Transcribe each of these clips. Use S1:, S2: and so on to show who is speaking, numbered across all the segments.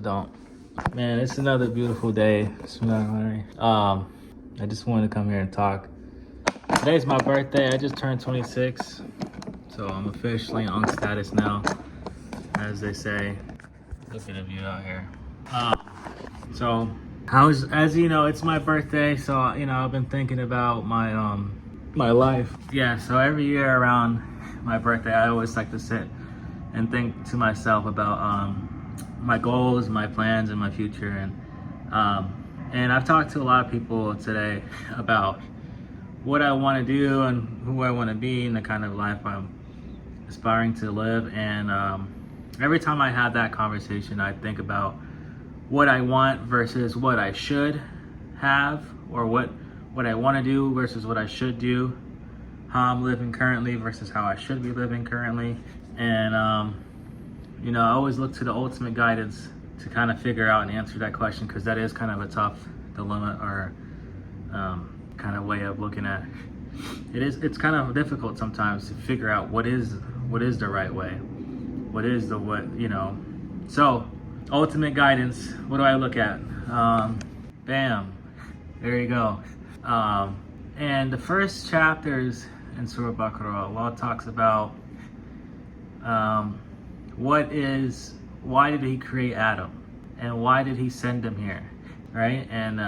S1: Don't. Man, it's another beautiful day. I just wanted to come here and talk. Today's my birthday. I just turned 26, so I'm officially on status now, as they say. Look at the view out here. So, as you know, it's my birthday, so I've been thinking about my life. Yeah, so every year around my birthday, I always like to sit and think to myself about my goals, my plans, and my future. And I've talked to a lot of people today about what I want to do and who I want to be and the kind of life I'm aspiring to live. And every time I have that conversation, I think about what I want versus what I should have, or what I want to do versus what I should do, how I'm living currently versus how I should be living currently. And I always look to the ultimate guidance to kind of figure out and answer that question, because that is kind of a tough dilemma, or kind of way of looking at it. It's kind of difficult sometimes to figure out what is the right way, what is the so ultimate guidance. What do I look at? Bam, there you go. And the first chapters in Surah Baqarah, Allah talks about why did he create Adam, and why did he send him here, right? And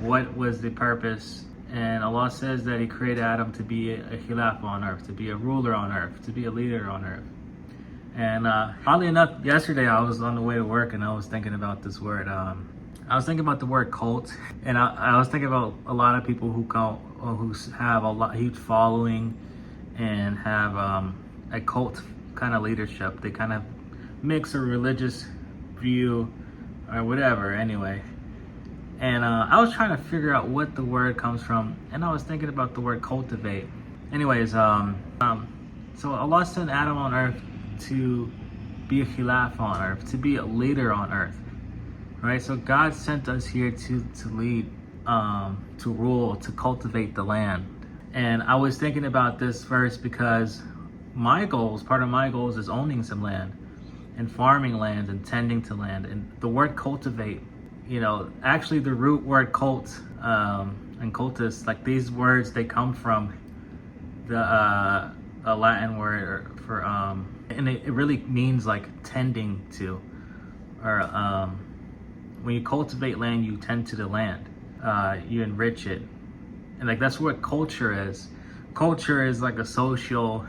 S1: what was the purpose? And Allah says that he created Adam to be a khilaf on earth, to be a ruler on earth, to be a leader on earth. And oddly enough, yesterday I was on the way to work and I was thinking about this word. I was thinking about the word cult, and I was thinking about a lot of people who have a huge following and have a cult kind of leadership. They kind of mix a religious view or whatever, anyway. And I was trying to figure out what the word comes from, and I was thinking about the word cultivate. Anyways, so Allah sent Adam on earth to be a khilaf on earth, to be a leader on earth, right? So God sent us here to lead, to rule, to cultivate the land. And I was thinking about this verse because part of my goals is owning some land and farming land and tending to land. And the word cultivate, actually the root word cult and cultus, like these words, they come from a Latin word for and it really means like tending to, or when you cultivate land, you tend to the land, you enrich it. And like that's what culture is. Culture is like a social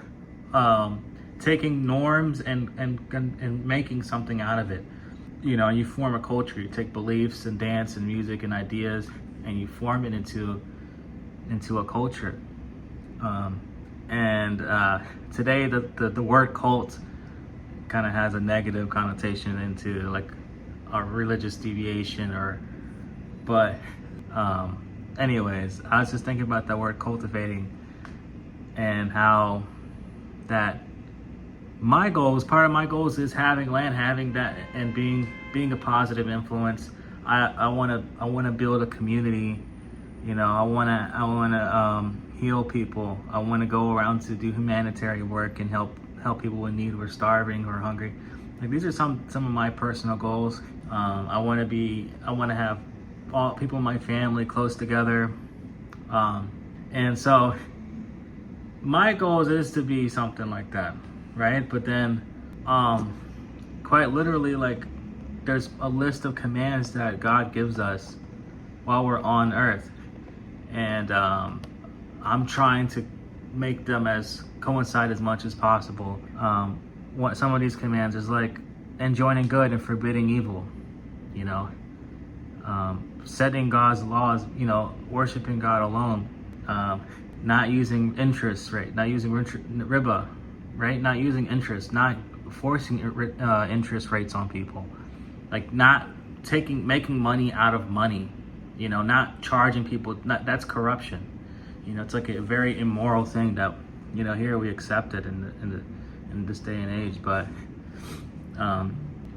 S1: taking norms and making something out of it. You form a culture. You take beliefs and dance and music and ideas, and you form it into a culture. And today the word cult kind of has a negative connotation into like a religious deviation, but anyways, I was just thinking about that word cultivating, and how that part of my goals is having land, having that, and being a positive influence. I want to build a community. I want to heal people. I want to go around to do humanitarian work and help people in need who are starving, who are hungry. Like these are some of my personal goals. I want to have all people in my family close together, and so my goal is to be something like that, right? But then, quite literally, like there's a list of commands that God gives us while we're on earth, and I'm trying to make them coincide as much as possible. Some of these commands is like enjoining good and forbidding evil, setting God's laws, worshiping God alone, not using interest rate, not using riba, right? Not using interest, not forcing interest rates on people, like not making money out of money, not charging people. That's corruption. It's like a very immoral thing that here we accept it in this day and age, but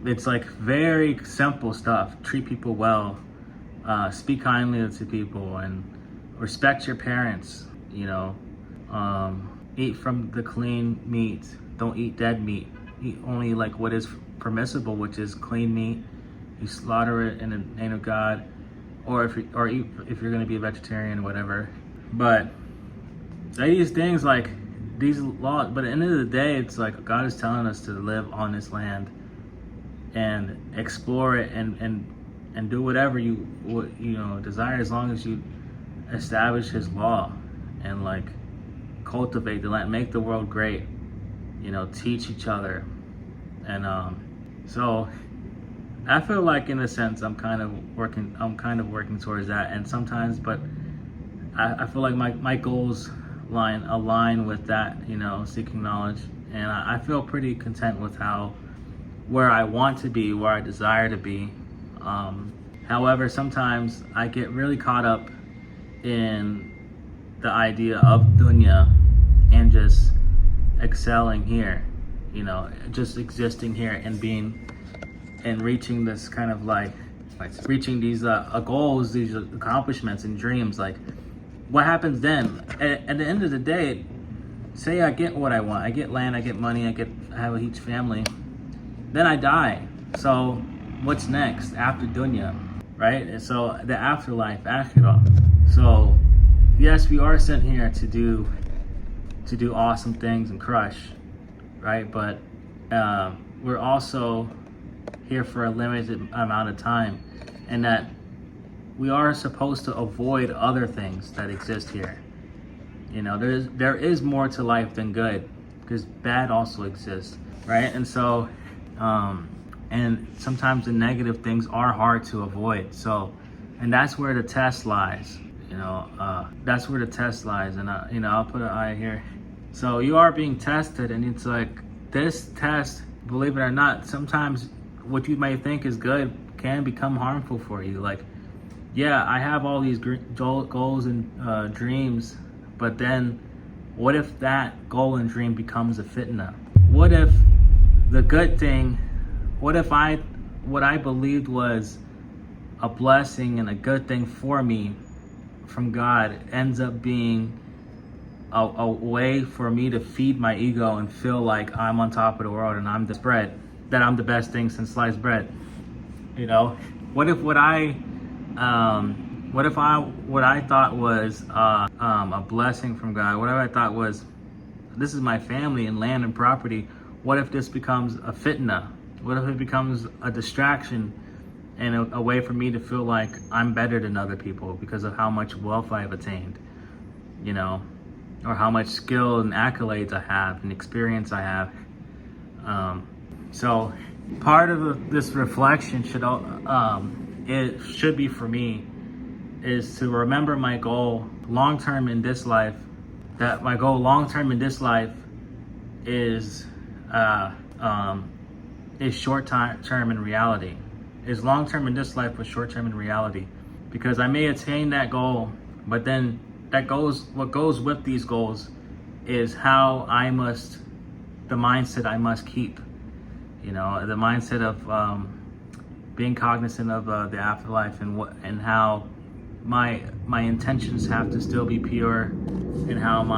S1: it's like very simple stuff. Treat people well, speak kindly to people, and respect your parents. Eat from the clean meat. Don't eat dead meat. Eat only like what is permissible, which is clean meat you slaughter it in the name of God, or if you're going to be a vegetarian or whatever. But these things, like these laws, but at the end of the day, it's like God is telling us to live on this land and explore it and do whatever you desire, as long as you establish His law and like cultivate the land, make the world great, teach each other. And so I feel like, in a sense, I'm kind of working towards that. And sometimes, but I feel like my goals align with that, seeking knowledge. And I feel pretty content with where I want to be, where I desire to be. However, sometimes I get really caught up in the idea of dunya and just excelling here, just existing here and reaching this kind of like reaching these goals, these accomplishments and dreams. Like, what happens then? At the end of the day, say I get what I want, I get land, I get money, I have a huge family, then I die. So what's next after dunya, right? And so the afterlife, akhirah. So yes, we are sent here to do awesome things and crush, right? But we're also here for a limited amount of time, and that we are supposed to avoid other things that exist here. There is more to life than good, because bad also exists, right? And so and sometimes the negative things are hard to avoid. So, and that's where the test lies. That's where the test lies. And I'll put an eye here. So you are being tested, and it's like this test, believe it or not, sometimes what you may think is good can become harmful for you. Like, yeah, I have all these goals and dreams, but then what if that goal and dream becomes a fitna? What if the good thing, what I believed was a blessing and a good thing for me from God ends up being a way for me to feed my ego and feel like I'm on top of the world and I'm the best thing since sliced bread. What if what I thought was a blessing from God, whatever I thought was, this is my family and land and property, what if this becomes a fitna? What if it becomes a distraction and a way for me to feel like I'm better than other people because of how much wealth I've attained, or how much skill and accolades I have and experience I have. So part of this reflection should be for me is to remember my goal long-term in this life, that my goal long-term in this life is short-term in reality. Is long-term in this life, but short-term in reality. Because I may attain that goal, but then what goes with these goals is the mindset I must keep. The mindset of being cognizant of the afterlife and how my intentions have to still be pure, and how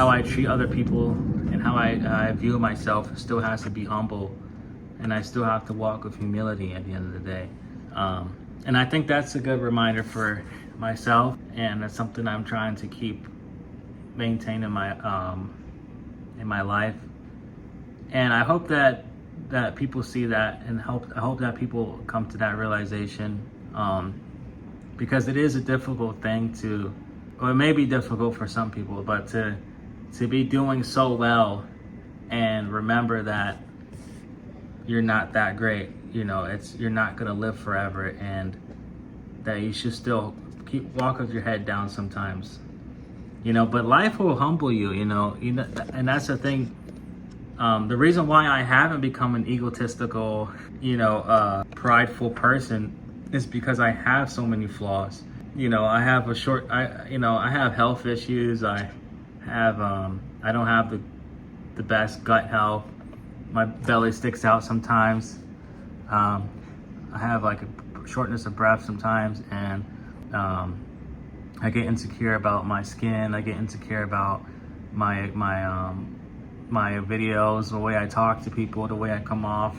S1: I treat other people and how I view myself still has to be humble, and I still have to walk with humility at the end of the day. And I think that's a good reminder for myself, and that's something I'm trying to keep maintain in my life. And I hope that people see that, and I hope that people come to that realization, because it is a difficult thing or it may be difficult for some people, but to be doing so well and remember that you're not that great, you're not gonna live forever, and that you should still walk with your head down sometimes, but life will humble you, and that's the thing. The reason why I haven't become an egotistical, prideful person is because I have so many flaws. I have I have health issues. I don't have the best gut health. My belly sticks out sometimes. I have like a shortness of breath sometimes, and I get insecure about my skin. I get insecure about my videos, the way I talk to people, the way I come off,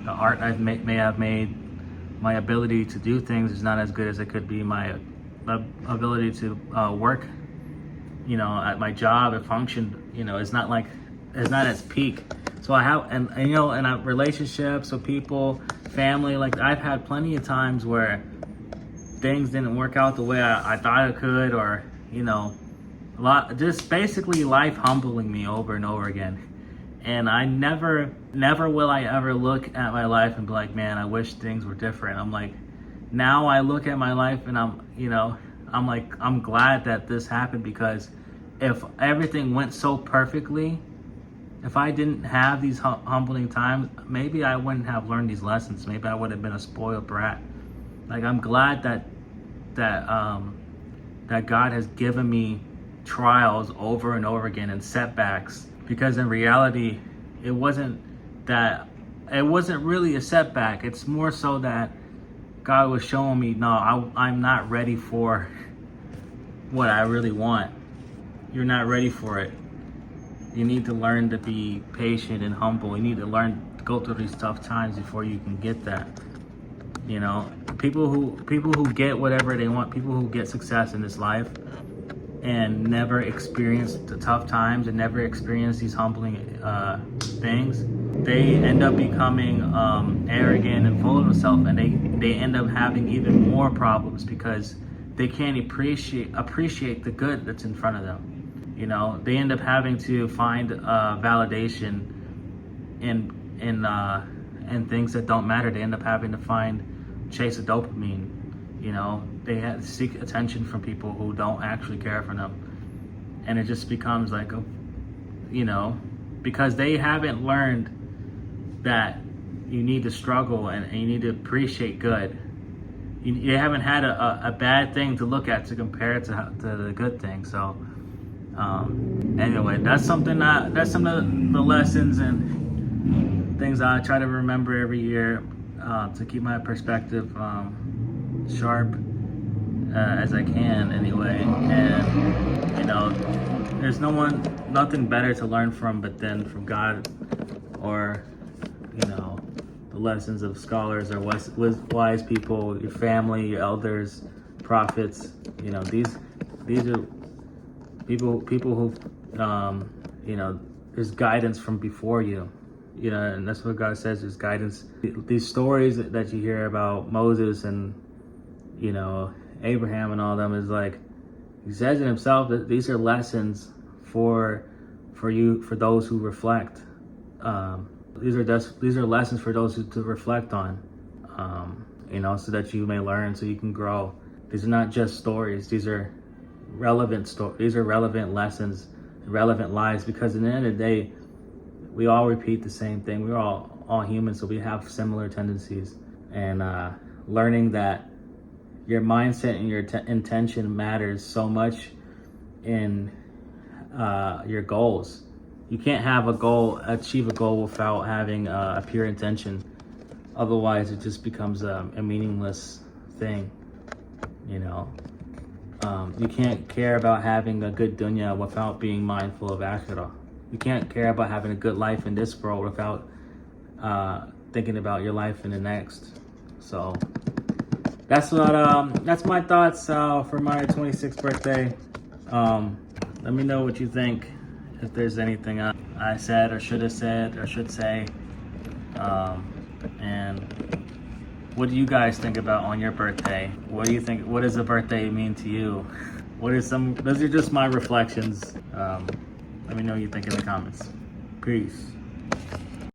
S1: the art I may have made. my ability to do things is not as good as it could be. My ability to work, at my job and function, it's not as peak. So I have, and relationships with people, family, like I've had plenty of times where things didn't work out the way I thought it could, or, just basically life humbling me over and over again. And I never will I ever look at my life and be like, man, I wish things were different. I'm like, now I look at my life and I'm glad that this happened, because if everything went so perfectly, if I didn't have these humbling times, maybe I wouldn't have learned these lessons. Maybe I would have been a spoiled brat. Like, I'm glad that God has given me trials over and over again and setbacks, because in reality, it wasn't really a setback. It's more so that God was showing me, no, I'm not ready for what I really want. You're not ready for it. You need to learn to be patient and humble. You need to learn to go through these tough times before you can get that. People who get whatever they want, people who get success in this life and never experience the tough times and never experience these humbling things, they end up becoming arrogant and full of themselves, and they end up having even more problems because they can't appreciate the good that's in front of them. They end up having to find validation in things that don't matter. They end up having to chase a dopamine. They have to seek attention from people who don't actually care for them, and it just becomes like because they haven't learned that you need to struggle and you need to appreciate good. You haven't had a bad thing to look at to compare it to the good thing. So anyway, that's some of the lessons and things I try to remember every year to keep my perspective sharp as I can anyway. And there's nothing better to learn from from God, or the lessons of scholars or wise people, your family, your elders, prophets. These are people who there's guidance from before you. And that's what God says, there's guidance. These stories that you hear about Moses and Abraham and all them, is like, he says it himself that these are lessons for those who reflect. These are lessons for those to reflect on, so that you may learn, so you can grow. These are not just stories. These are relevant stories. These are relevant lessons, relevant lives, because in the end of the day, we all repeat the same thing. We're all human, so we have similar tendencies. And learning that your mindset and your intention matters so much in your goals. You can't achieve a goal without having a pure intention. Otherwise, it just becomes a meaningless thing. You can't care about having a good dunya without being mindful of akhirah. You can't care about having a good life in this world without thinking about your life in the next. So that's my thoughts for my 26th birthday. Let me know what you think. If there's anything I said or should have said or should say, and what do you guys think about on your birthday? What do you think? What does a birthday mean to you? Those are just my reflections. Let me know what you think in the comments. Peace.